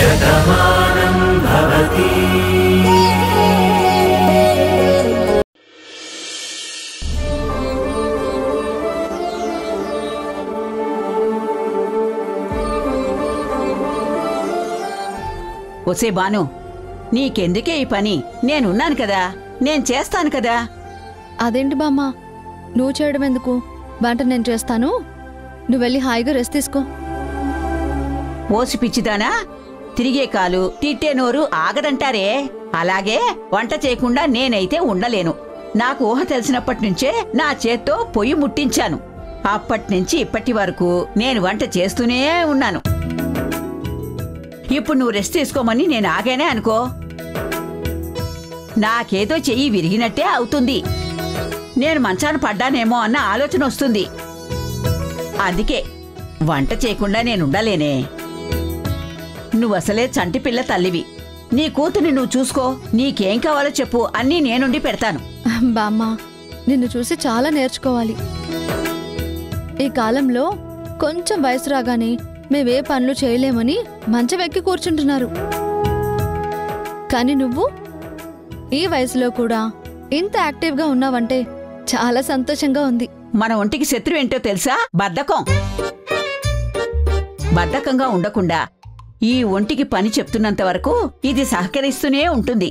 శతమానం భవతి. ఒసే బాను, నీకెందుకే ఈ పని? నేనున్నాను కదా, నేను చేస్తాను కదా. అదేంటి బామ్మ, నువ్వు చేయడం ఎందుకు? వంట నేను చేస్తాను, నువ్వు వెళ్ళి హాయిగా రెస్ట్ తీసుకో. ఓసి పిచ్చిదానా, తిరిగే కాలు తిట్టే నోరు ఆగదంటారే, అలాగే వంట చేయకుండా నేనైతే ఉండలేను. నాకు ఊహ తెలిసినప్పటి నుంచే నా చేత్తో పొయ్యి ముట్టించాను. అప్పటినుంచి ఇప్పటి వరకు నేను వంట చేస్తూనే ఉన్నాను. ఇప్పుడు నువ్వు రెస్ట్ తీసుకోమని నేను ఆగానే అనుకో, నాకేదో చెయ్యి విరిగినట్టే అవుతుంది. నేను మంచాన పడ్డానేమో అన్న ఆలోచన వస్తుంది. అందుకే వంట చేయకుండా నేనుండలేనే. నువ్వసలే చంటి పిల్ల తల్లివి. నీ కూతుని నువ్వు చూసుకో, నీకేం కావాలో చెప్పు, అన్నీ నేనుండి పెడతాను. బామ్మ, నిన్ను చూసి చాలా నేర్చుకోవాలి. ఈ కాలంలో కొంచెం వయసు రాగానే మేవే పనులు చేయలేమని మంచం ఎక్కి కూర్చుంటున్నారు. కానీ నువ్వు ఈ వయసులో కూడా ఇంత యాక్టివ్గా ఉన్నావంటే చాలా సంతోషంగా ఉంది. మన ఒంటికి శత్రువు ఏంటో తెలుసా? బద్ధకం. బద్ధకంగా ఉండకుండా ఈ ఒంటికి పని చెప్తున్నంత వరకు ఇది సహకరిస్తూనే ఉంటుంది.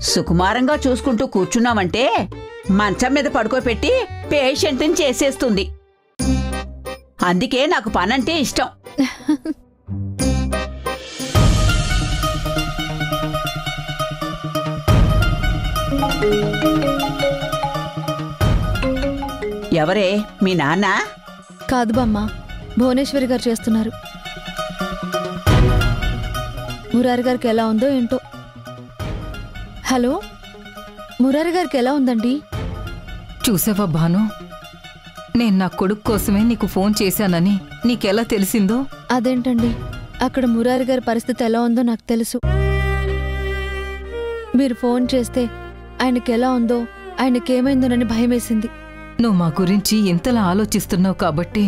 సుకుమారంగా చూసుకుంటూ కూర్చున్నామంటే మంచం మీద పడుకోపెట్టి పేషెంట్ని చేసేస్తుంది. అందుకే నాకు పనంటే ఇష్టం. ఎవరే, మీ నాన్న? కాదు బామ్మ, భువనేశ్వరి గారు చేస్తున్నారు. మురారి గారికి ఎలా ఉందో ఏంటో. హలో, మురారి గారికి ఎలా ఉందండి? చూసావా భాను, నేను నా కొడుకు కోసమే నీకు ఫోన్ చేశానని నీకెలా తెలిసిందో? అదేంటండి, అక్కడ మురారి గారి పరిస్థితి ఎలా ఉందో నాకు తెలుసు. మీరు ఫోన్ చేస్తే ఆయనకి ఎలా ఉందో, ఆయనకేమైందోనని భయమేసింది. నువ్వు మా గురించి ఇంతలా ఆలోచిస్తున్నావు కాబట్టి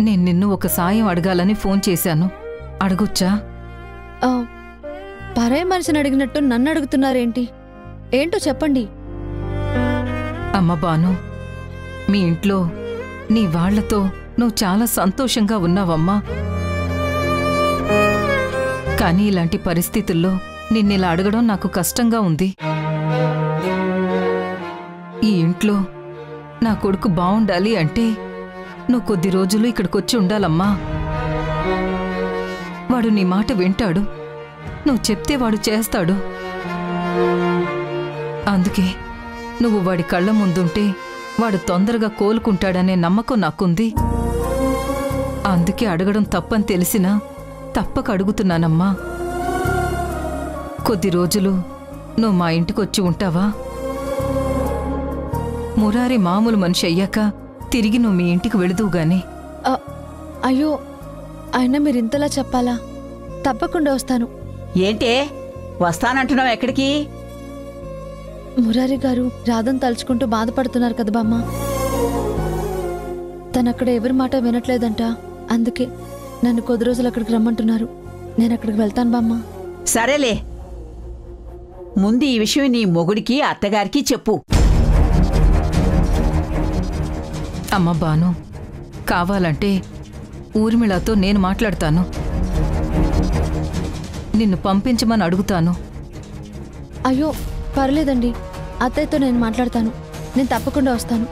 నేను నిన్ను ఒక సాయం అడగాలని ఫోన్ చేశాను. అడగొచ్చా? పరాయి మనిషిని అడిగినట్టు నన్ను అడుగుతున్నారేంటి? ఏంటో చెప్పండి. అమ్మ బాను, మీ ఇంట్లో నీ వాళ్లతో నువ్వు చాలా సంతోషంగా ఉన్నావమ్మా. కానీ ఇలాంటి పరిస్థితుల్లో నిన్నిలా అడగడం నాకు కష్టంగా ఉంది. ఈ ఇంట్లో నా కొడుకు బావుండాలి అంటే నువ్వు కొద్ది రోజులు ఇక్కడికొచ్చి ఉండాలమ్మా. వాడు నీ మాట వింటాడు, నువ్వు చెప్తే వాడు చేస్తాడు. అందుకే నువ్వు వాడి కళ్ళ ముందుంటే వాడు తొందరగా కోలుకుంటాడనే నమ్మకం నాకుంది. అందుకే అడగడం తప్పని తెలిసినా తప్పక అడుగుతున్నానమ్మా. కొద్ది రోజులు నువ్వు మా ఇంటికొచ్చి ఉంటావా? మురారి మామూలు మనిషి అయ్యాక తిరిగి నువ్వు మీ ఇంటికి వెళుదువుగాని. అయ్యో, అయినా మీరింతలా చెప్పాలా? తప్పకుండా వస్తాను. ఏంటే వస్తానంటున్నావు? ఎక్కడికి? మురారి గారు రాధను తలుచుకుంటూ బాధపడుతున్నారు కదా బామ్మ. తనక్కడ ఎవరి మాట వినట్లేదంట. అందుకే నన్ను కొద్ది రోజులు అక్కడికి రమ్మంటున్నారు. నేను అక్కడికి వెళ్తాను బామ్మ. సరేలే, ముందు ఈ విషయం నీ మొగుడికి అత్తగారికి చెప్పు. అమ్మ బాను, కావాలంటే ఊర్మిళతో నేను మాట్లాడతాను. నిన్ను పంపించమని అడుగుతాను. అయ్యో పర్లేదండి, అత్తయ్యతో నేను మాట్లాడతాను. నేను తప్పకుండా వస్తాను.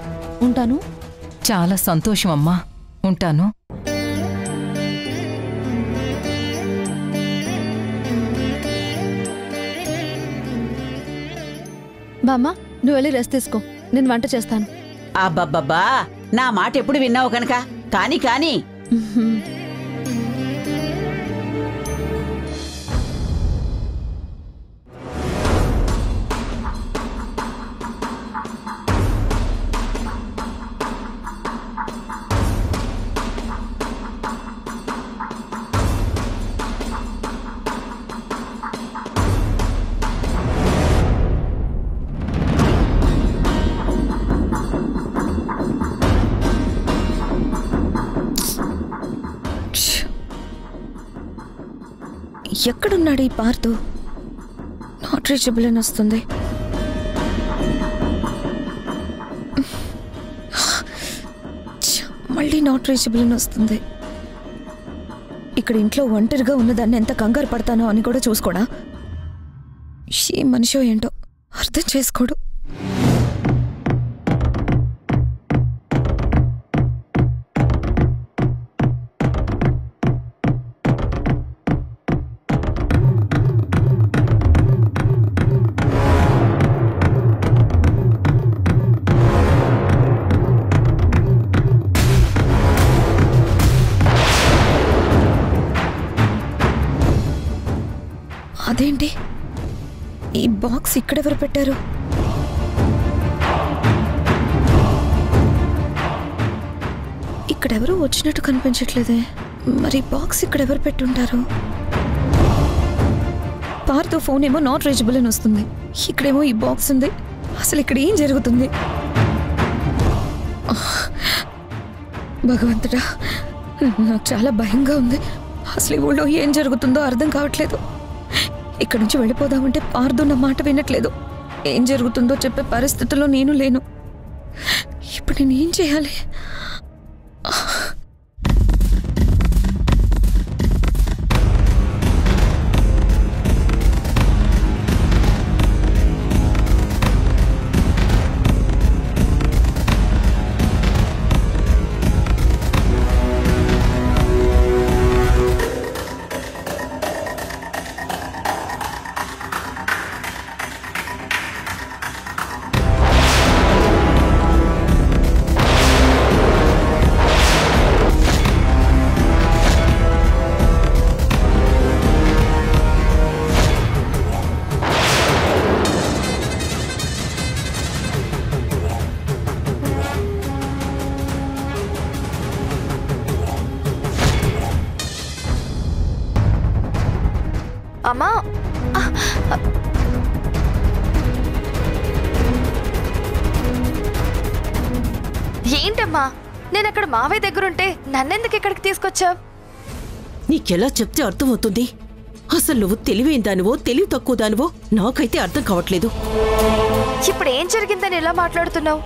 ఉంటాను. చాలా సంతోషం అమ్మా, ఉంటాను. బామ్మ, నువ్వు వెళ్ళి రెస్ట్ తీసుకో, నేను వంట చేస్తాను. అబ్బబ్బబ్బా, నా మాట ఎప్పుడు విన్నావు కనుక. కాని కాని ఎక్కడున్నాడు ఈ పార్దు? నాట్ రీచబుల్ అని వస్తుంది. మళ్ళీ నాట్ రీచబుల్ అని వస్తుంది. ఇక్కడ ఇంట్లో ఒంటరిగా ఉన్నదాన్ని ఎంత కంగారు పడతానో అని కూడా చూసుకోడా? ఏ మనిషో ఏంటో అర్థం చేసుకోడు. అదేంటి ఈ బాక్స్ ఇక్కడెవరు పెట్టారు? ఇక్కడెవరూ వచ్చినట్టు కనిపించట్లేదే. మరి బాక్స్ ఇక్కడెవరు పెట్టుంటారు? పార్తో ఫోన్ ఏమో నాట్ రీచబుల్ అని వస్తుంది, ఇక్కడేమో ఈ బాక్స్ ఉంది. అసలు ఇక్కడ ఏం జరుగుతుంది? భగవంతుడా, నాకు చాలా భయంగా ఉంది. అసలు ఈ ఊళ్ళో ఏం జరుగుతుందో అర్థం కావట్లేదు. ఇక్కడి నుంచి వెళ్ళిపోదామంటే పార్దు నా మాట వినట్లేదు. ఏం జరుగుతుందో చెప్పే పరిస్థితుల్లో నేను లేను. ఇప్పుడు నేను ఏం చేయాలి? అమ్మా, ఏంటమ్మా, నేను అక్కడ మావయ్య దగ్గరుంటే నన్నెందుకు ఇక్కడికి తీసుకొచ్చావు? నీకెలా చెప్తే అర్థమవుతుంది? అసలు నువ్వు తెలివైన దానివో తెలివి తక్కువ దానివో నాకైతే అర్థం కావట్లేదు. ఇప్పుడు ఏం జరిగిందని ఎలా మాట్లాడుతున్నావు?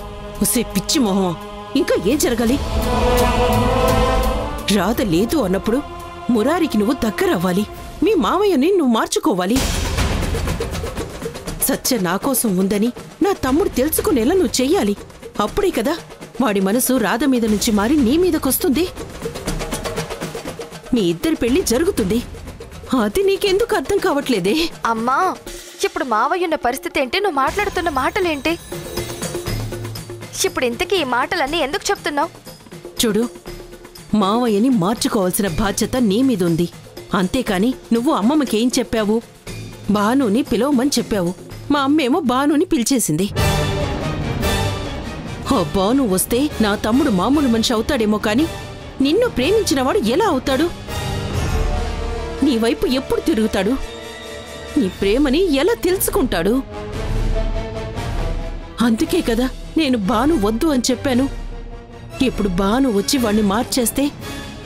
ఒసే పిచ్చి మొహమా, ఇంకా ఏం జరగాలి? రాధ లేదు అన్నప్పుడు మురారికి నువ్వు దగ్గరవ్వాలి. మీ మామయ్యని నువ్వు మార్చుకోవాలి. సత్య నా కోసం ఉందని నా తమ్ముడు తెలుసుకునేలా నువ్వు చెయ్యాలి. అప్పుడే కదా వాడి మనసు రాధ మీద నుంచి మారి నీ మీదకొస్తుంది. మీ ఇద్దరి పెళ్లి జరుగుతుంది. అది నీకెందుకు అర్థం కావట్లేదే? అమ్మా, ఇప్పుడు మావయ్య ఉన్న పరిస్థితి ఏంటి? నువ్వు మాట్లాడుతున్న మాటలేంటి? ఇప్పుడు ఇంతకీ ఈ మాటలన్నీ ఎందుకు చెప్తున్నావు? చూడు, మావయ్యని మార్చుకోవాల్సిన బాధ్యత నీ మీదుంది. అంతేకాని నువ్వు అమ్మమ్మకేం చెప్పావు? బానుని పిలవమని చెప్పావు. మా అమ్మేమో బానుని పిలిచేసింది. ఆ బాను వస్తే నా తమ్ముడు మామూలు మనిషి అవుతాడేమో కాని నిన్ను ప్రేమించినవాడు ఎలా అవుతాడు? నీ వైపు ఎప్పుడు తిరుగుతాడు? నీ ప్రేమని ఎలా తెలుసుకుంటాడు? అందుకే కదా నేను బాను వద్దు అని చెప్పాను. ఇప్పుడు బాను వచ్చి వాణ్ణి మార్చేస్తే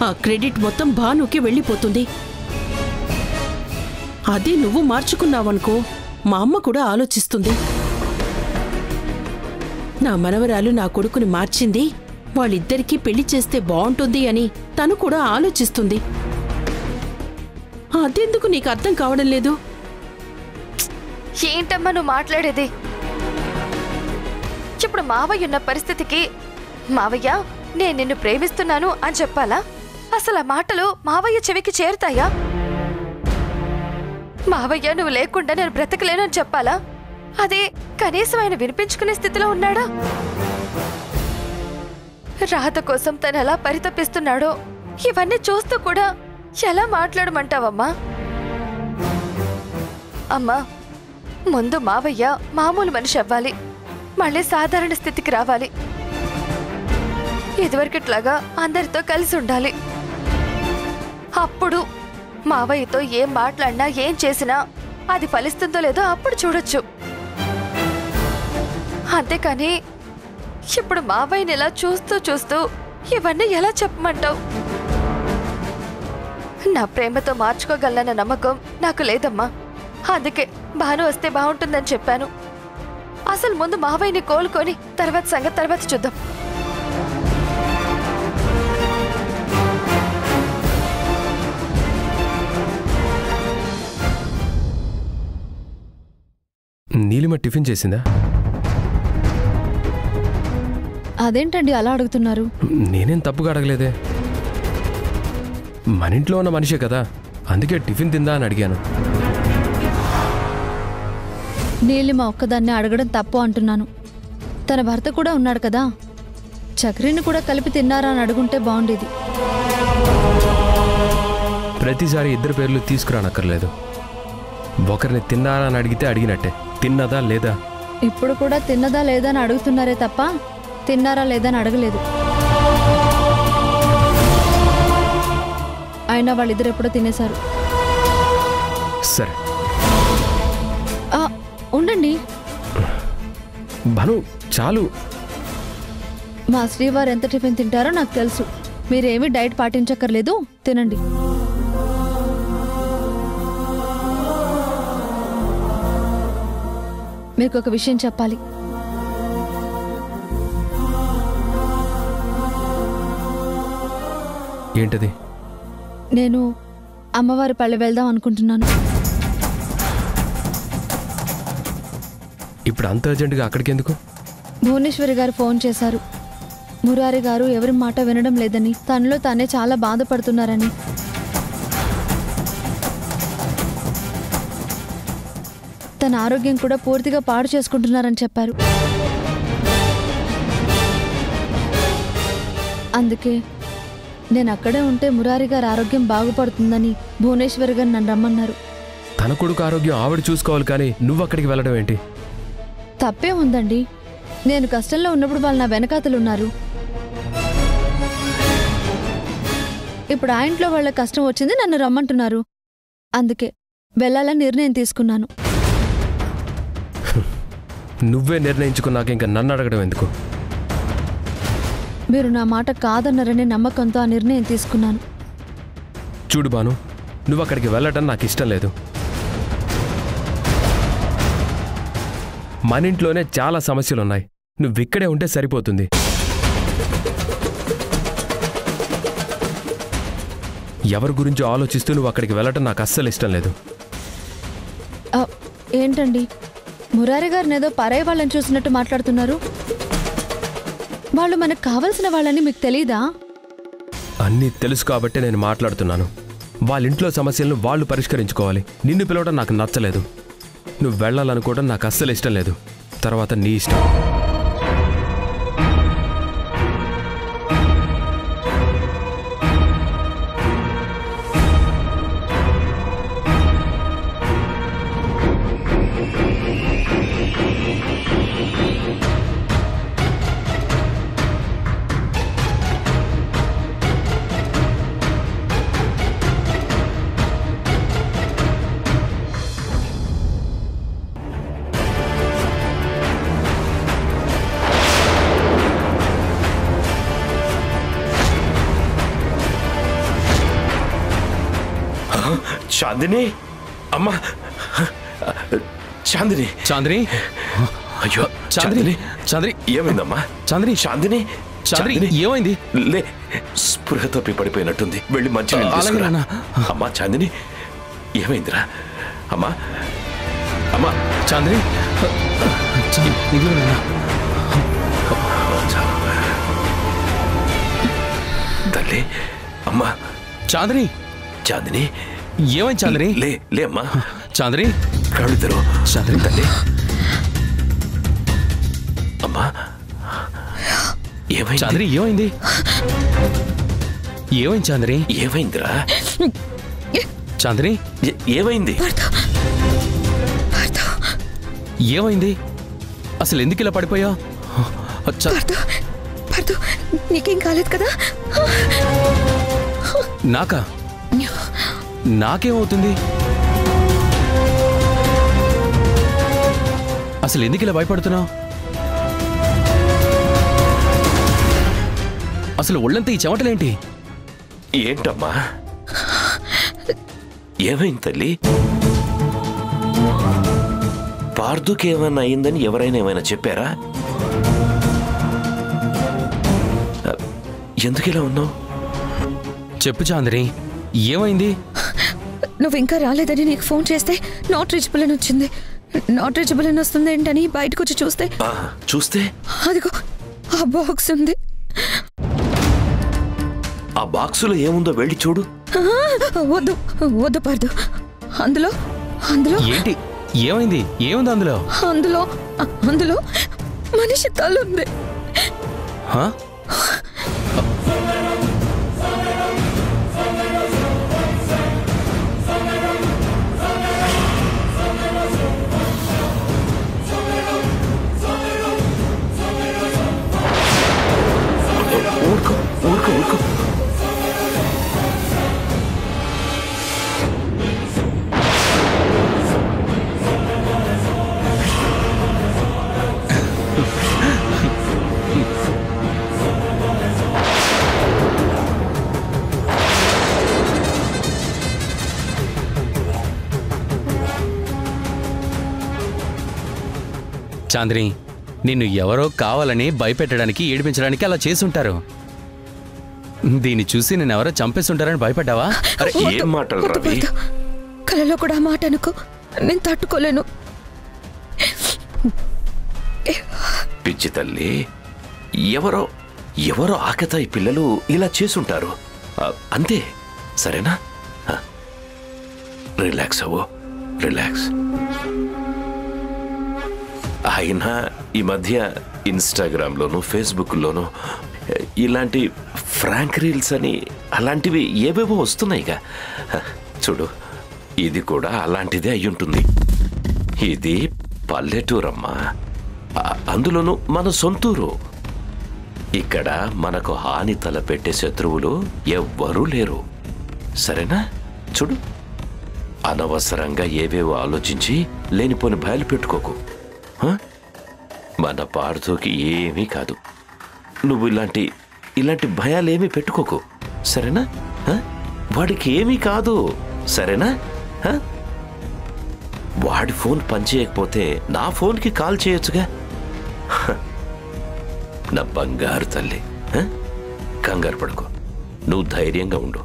ఆ క్రెడిట్ మొత్తం బానుకి వెళ్ళిపోతుంది. అదే నువ్వు మార్చుకున్నావనుకో, మా అమ్మ కూడా ఆలోచిస్తుంది. నా మనవరాలు నా కొడుకుని మార్చింది, వాళ్ళిద్దరికీ పెళ్లి చేస్తే బాగుంటుంది అని తను కూడా ఆలోచిస్తుంది. అదెందుకు నీకు అర్థం కావడం లేదు? ఏంటమ్మా నువ్వు మాట్లాడేది? ఇప్పుడు మావయ్య ఉన్న పరిస్థితికి మావయ్య నేను నిన్ను ప్రేమిస్తున్నాను అని చెప్పాలా? అసలు ఆ మాటలు మావయ్య చెవికి చేరుతాయా? మావయ్య నువ్వు లేకుండా నేను బ్రతకలేను అని చెప్పాలా? అదే కనీసం ఆయన వినిపించుకునే స్థితిలో ఉన్నాడా? రాధ కోసం తను ఎలా పరితపిస్తున్నాడో ఇవన్నీ చూస్తూ కూడా ఎలా మాట్లాడమంటావమ్మా? అమ్మా, ముందు మావయ్య మామూలు మనిషి అవ్వాలి, మళ్ళీ సాధారణ స్థితికి రావాలి. ఇదివరకట్లాగా అందరితో కలిసి ఉండాలి. అప్పుడు మావయ్యతో ఏం మాట్లాడినా ఏం చేసినా అది ఫలిస్తుందో లేదో అప్పుడు చూడొచ్చు. అంతేకాని ఇప్పుడు మావయ్యని ఇలా చూస్తూ చూస్తూ ఇవన్నీ ఎలా చెప్పమంటావు? నా ప్రేమతో మార్చుకోగలన్న నమ్మకం నాకు లేదమ్మా. అందుకే భాను వస్తే బాగుంటుందని చెప్పాను. అసలు ముందు మావయ్యని కోలుకొని తర్వాత సంగతి తర్వాత చూద్దాం. నీలిమ టిఫిన్ చేసిందా? అదేంటండి అలా అడుగుతున్నారు? నేనేం తప్పుగా అడగలేదే. మన ఇంట్లో ఉన్న మనిషే కదా, అందుకే టిఫిన్ తిందా అని అడిగాను. నీలిమ ఒక్కదాన్ని అడగడం తప్పు అంటున్నాను. తన భర్త కూడా ఉన్నాడు కదా, చక్రిని కూడా కలిపి తిన్నారా అని అడుగుంటే బాగుండేది. ప్రతిసారి ఇద్దరు పేర్లు తీసుకురానక్కర్లేదు. ఒకరిని తిన్నారా అని అడిగితే అడిగినట్టే, తిన్నదా లేదా. ఇప్పుడు కూడా తిన్నదా లేదా అని అడుగుతున్నారే తప్ప తిన్నారా లేదా అని అడగలేదు. అయినా వాళ్ళిద్దరు ఎప్పుడో తినేశారు. సరే ఉండండి భాను, చాలు. మా శ్రీవారు ఎంత టిఫిన్ తింటారో నాకు తెలుసు. మీరేమీ డైట్ పాటించక్కర్లేదు, తినండి. మీకు ఒక విషయం చెప్పాలి. ఏంటది? నేను అమ్మవారి పల్లె వెళ్దాం అనుకుంటున్నాను. ఇప్పుడు అంత అర్జెంటుగా అక్కడికి ఎందుకు? భువనేశ్వరి గారు ఫోన్ చేశారు. మురారి గారు ఎవరి మాట వినడం లేదని, తనలో తానే చాలా బాధపడుతున్నారని. తన ఆరోగ్యం కూడా పూర్తిగా పాడు చేసుకుంటున్నారని చెప్పారు. అందుకే నేను అక్కడే ఉంటే మురారి గారి ఆరోగ్యం బాగుపడుతుందని భువనేశ్వరి గారు నన్ను రమ్మన్నారు. తన కొడుకు ఆరోగ్యం ఆవిడ చూసుకోవాలి, కానీ నువ్వు అక్కడికి వెళ్ళడం ఏంటి? తప్పే ఉందండి. నేను కష్టంలో ఉన్నప్పుడు వాళ్ళు నా వెనకాతలున్నారు. ఇప్పుడు ఆ ఇంట్లో వాళ్ళ కష్టం వచ్చింది, నన్ను రమ్మంటున్నారు. అందుకే వెళ్ళాలని నిర్ణయం తీసుకున్నాను. నువ్వే నిర్ణయించుకున్నాక ఇంకా నన్ను అడగడం ఎందుకు? మీరు నా మాట కాదన్నారనే నమ్మకంతో ఆ నిర్ణయం తీసుకున్నాను. చూడు భాను, నువ్వు అక్కడికి వెళ్ళటం నాకు ఇష్టం లేదు. మన ఇంట్లోనే చాలా సమస్యలున్నాయి. నువ్విక్కడే ఉంటే సరిపోతుంది. ఎవరి గురించి ఆలోచిస్తూ నువ్వు అక్కడికి వెళ్ళటం నాకు అస్సలు ఇష్టం లేదు. ఏంటండి, మురారి గారిని ఏదో పరాయి వాళ్ళని చూసినట్టు మాట్లాడుతున్నారు. వాళ్ళు మనకు కావలసిన వాళ్ళని మీకు తెలీదా? అన్నీ తెలుసు కాబట్టే నేను మాట్లాడుతున్నాను. వాళ్ళ ఇంట్లో సమస్యలను వాళ్ళు పరిష్కరించుకోవాలి. నిన్ను పిలవడం నాకు నచ్చలేదు. నువ్వు వెళ్ళాలనుకోవడం నాకు అస్సలు ఇష్టం లేదు. తర్వాత నీ ఇష్టం. చాందిని, అమ్మా చాందిని. చాందిని, అయ్యో చాందిని, చాందిని ఏమైందమ్మా? చాందిని, చాందిని, చాందిని ఏమైంది? లే, స్పృహ తప్పి పడిపోయినట్టుంది. వెళ్ళి మంచి అమ్మా. చాందిని, ఏమైందిరా? అమ్మా, అమ్మా చాందిని, తల్లి, అమ్మా. చాందిని, చాందిని ఏమైంది? చాందిని, లే లే అమ్మా. చాందిని, కళ్ళు తెరువు. చాందిని తల్లి, అమ్మా ఏమైంది? చాందిని ఏమైంది? ఏమైంది చాందిని? ఏమైందిరా? చాందిని ఏమైంది? ఏమైంది? అసలు ఎందుకు ఇలా పడిపోయా? నీకేం కాలేదు కదా? నాకా? నాకేమవుతుంది? అసలు ఎందుకు ఇలా భయపడుతున్నావు? అసలు ఒళ్ళంతా ఈ చెమటలేంటి? ఏంటమ్మా? ఏమైంది తల్లి? పార్థుకి ఏమైనా అయిందని ఎవరైనా ఏమైనా చెప్పారా? ఎందుకు ఇలా ఉన్నావు? చెప్పు చాందిని, ఏమైంది? నువ్వు ఇంకా రాలేదని నీకు ఫోన్ చేస్తే నాట్ రీచబుల్ అని వచ్చింది. నాట్ రీచబుల్ అని వస్తుంది ఏంటని బయటకు వచ్చి చూస్తే అదిగో ఆ బాక్స్ ఉంది. ఆ బాక్సులో ఏముందో వెళ్ళి చూడు. వద్దు వద్దు పార్దు. అందులో అందులో ఏంటి? ఏమైంది? ఏముంది అందులో? అందులో అందులో మనిషి తల ఉంది. ఊరుకో ఊరుకో ఊరుకో. చాందిని, నిన్ను ఎవరో కావాలని భయపెట్టడానికి ఏడిపించడానికి అలా చేసుంటారు. దీన్ని చూసి నేను ఎవరో చంపేస్తుంటారని భయపడ్డావా? అరే ఏం మాటలు రవి? కలలో కూడా ఆ మాట అనుకో, నేను తట్టుకోలేను. పిచ్చి తల్లి, ఎవరో ఎవరో ఆకతాయి పిల్లలు ఇలా చేసుంటారు. అంతే, సరేనా? రిలాక్స్ అవ్వు, రిలాక్స్. అయినా ఈ మధ్య ఇన్స్టాగ్రామ్లోను ఫేస్బుక్లోను ఇలాంటి ఫ్రాంక్ రీల్స్ అని అలాంటివి ఏవేవో వస్తున్నాయిగా. చూడు, ఇది కూడా అలాంటిదే అయ్యుంటుంది. ఇది పల్లెటూరమ్మా, అందులోనూ మన సొంతూరు. ఇక్కడ మనకు హాని తలపెట్టే శత్రువులు ఎవ్వరూ లేరు, సరేనా? చూడు, అనవసరంగా ఏవేవో ఆలోచించి లేనిపోని భయాలు పెట్టుకోకు. మన పార్థుకి ఏమీ కాదు. నువ్వు ఇలాంటి భయాలేమీ పెట్టుకోకు, సరేనా? వాడికి ఏమీ కాదు, సరేనా? వాడి ఫోన్ పనిచేయకపోతే నా ఫోన్కి కాల్ చేయొచ్చుగా. నా బంగారు తల్లి, కంగారు పడుకో, నువ్వు ధైర్యంగా ఉండు.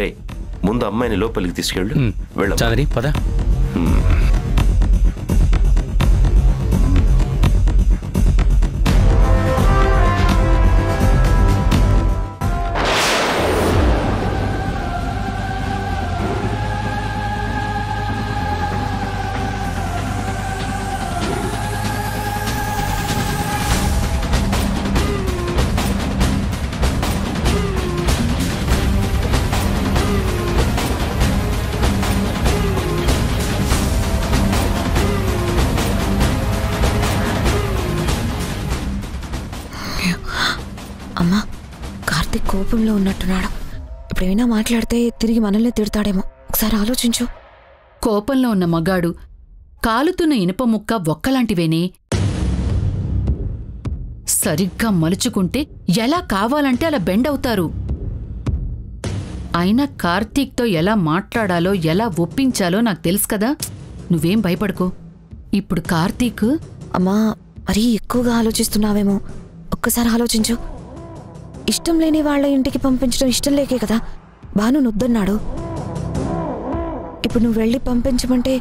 రే, ముందు అమ్మాయిని లోపలికి తీసుకెళ్ళు. చాందిని, పద. అమ్మా, కార్తీక్ కోపంలో ఉన్నట్టున్నాడు. ఇప్పుడేమైనా మాట్లాడితే తిరిగి మనల్ని తిడతాడేమో. ఒకసారి ఆలోచించు. కోపంలో ఉన్న మగాడు కాలుతున్న ఇనుప ముక్క ఒక్కలాంటివేనే. సరిగ్గా మలుచుకుంటే ఎలా కావాలంటే అలా బెండ్ అవుతారు. అయినా కార్తీక్తో ఎలా మాట్లాడాలో ఎలా ఒప్పించాలో నాకు తెలుసు కదా. నువ్వేం భయపడుకో. ఇప్పుడు కార్తీక్... అమ్మా, మరీ ఎక్కువగా ఆలోచిస్తున్నావేమో. ఒక్కసారి ఆలోచించు. ఇష్టం లేని వాళ్ళ ఇంటికి పంపించడం ఇష్టం లేకే కదా భాను నొద్దన్నాడు. ఇప్పుడు నువ్వు వెళ్ళి పంపించమంటే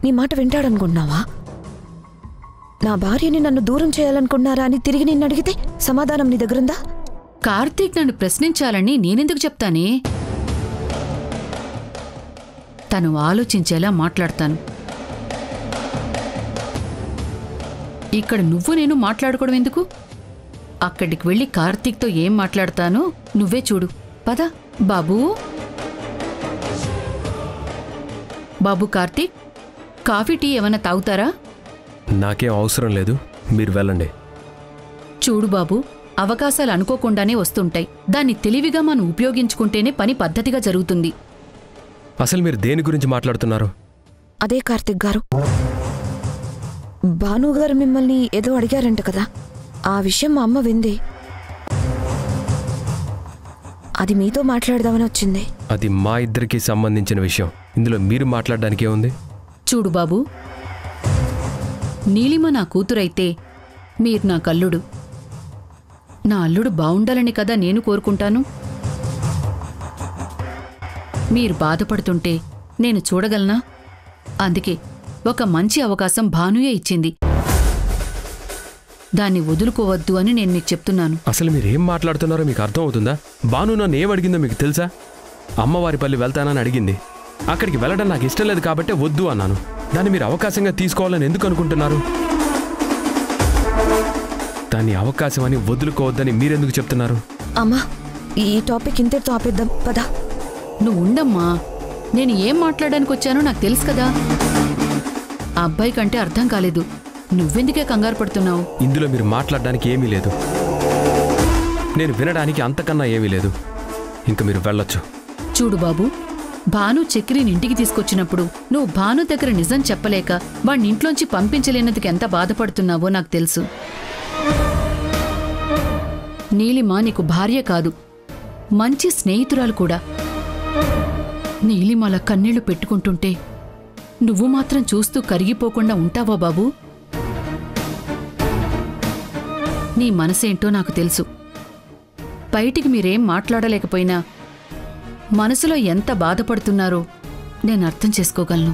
నీ మాట వింటాడనుకుంటున్నావా? నా భార్యని నన్ను దూరం చేయాలనుకున్నారా అని తిరిగి నిన్ను అడిగితే సమాధానం నీ దగ్గరుందా? కార్తీక్ నన్ను ప్రశ్నించాలని నేనెందుకు చెప్తానే? తను ఆలోచించేలా మాట్లాడతాను. ఇక్కడ నువ్వు నేను మాట్లాడుకోవడం ఎందుకు? అక్కడికి వెళ్ళి కార్తీక్తో ఏం మాట్లాడతానో నువ్వే చూడు. పద. బాబూ, బాబు కార్తీక్, కాఫీ టీ ఏమైనా తాగుతారా? నాకేం అవసరం లేదు, మీరు వెళ్ళండి. చూడు బాబు, అవకాశాలు అనుకోకుండానే వస్తుంటాయి. దాన్ని తెలివిగా మనం ఉపయోగించుకుంటేనే పని పద్ధతిగా జరుగుతుంది. అసలు మీరు దేని గురించి మాట్లాడుతున్నారు? అదే కార్తీక్ గారు, భానుగారు మిమ్మల్ని ఏదో అడిగారంట కదా, ఆ విషయం మా అమ్మ వింది. అది మీతో మాట్లాడదామని వచ్చింది. అది మా ఇద్దరికి సంబంధించిన విషయం. ఇందులో మీరు మాట్లాడడానికి ఏముంది? చూడు బాబు, నీలిమ నా కూతురైతే మీరు నా కల్లుడు. నా అల్లుడు బావుండాలని కదా నేను కోరుకుంటాను. మీరు బాధపడుతుంటే నేను చూడగలనా? అందుకే ఒక మంచి అవకాశం భానుయే ఇచ్చింది. దాన్ని వదులుకోవద్దు అని నేను మీకు చెప్తున్నాను. అసలు మీరేం మాట్లాడుతున్నారో మీకు అర్థం అవుతుందా? భాను నన్ను ఏమడిగిందో మీకు తెలుసా? అమ్మవారిపల్లి వెళ్తానని అడిగింది. అక్కడికి వెళ్ళడం నాకు ఇష్టం లేదు కాబట్టే వద్దు అన్నాను. దాన్ని మీరు అవకాశంగా తీసుకోవాలని ఎందుకు అనుకుంటున్నారు? దాన్ని అవకాశం అని వదులుకోవద్దని మీరెందుకు చెప్తున్నారు? అమ్మా, ఈ టాపిక్ ఇంతటితో ఆపేద్దాం పదా. నువ్వు ఉండమ్మా, నేను ఏం మాట్లాడడానికి వచ్చానో నాకు తెలుసు కదా. ఆ అబ్బాయి కంటే అర్థం కాలేదు. నువ్వెందుకే కంగారు పడుతున్నావు? ఇందులో మీరు మాట్లాడడానికి ఏమీ లేదు. నేను వినడానికి అంతకన్నా ఏమీ లేదు. ఇంక మీరు వెళ్ళొచ్చు. చూడు బాబు, భాను చక్రిని ఇంటికి తీసుకొచ్చినప్పుడు నువ్వు భాను దగ్గర నిజం చెప్పలేక వాణ్ణి ఇంట్లోంచి పంపించలేనందుకు ఎంత బాధపడుతున్నావో నాకు తెలుసు. నీలిమ నీకు భార్య కాదు, మంచి స్నేహితురాలు కూడా. నీలిమ అలా కన్నీళ్లు పెట్టుకుంటుంటే నువ్వు మాత్రం చూస్తూ కరిగిపోకుండా ఉంటావా బాబు? నీ మనసేంటో నాకు తెలుసు. బయటికి మీరేం మాట్లాడలేకపోయినా మనసులో ఎంత బాధపడుతున్నారో నేను అర్థం చేసుకోగలను.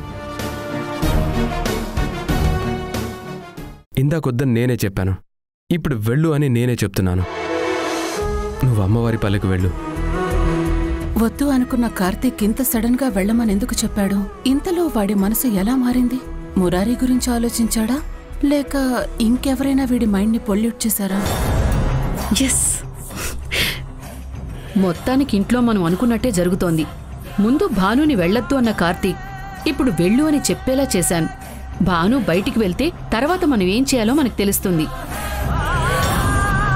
ఇందాకొద్దని నేనే చెప్పాను, ఇప్పుడు వెళ్ళు అని నేనే చెప్తున్నాను. నువ్వు అమ్మవారి పల్లెకు వెళ్ళు. వద్దు అనుకున్న కార్తీక్ ఇంత సడన్ గా వెళ్ళమని ఎందుకు చెప్పాడు? ఇంతలో వాడి మనసు ఎలా మారింది? మురారి గురించి ఆలోచించాడా, లేక ఇంకెవరైనా వీడి మైండ్ ని పొల్యూట్ చేశారా? ఎస్, మొత్తానికి ఇంట్లో మనం అనుకున్నట్టే జరుగుతోంది. ముందు భానుని వెళ్ళొద్దు అన్న కార్తీక్ ఇప్పుడు వెళ్ళు అని చెప్పేలా చేశాను. భాను బయటికి వెళ్తే తర్వాత మనం ఏం చేయాలో మనకు తెలుస్తుంది.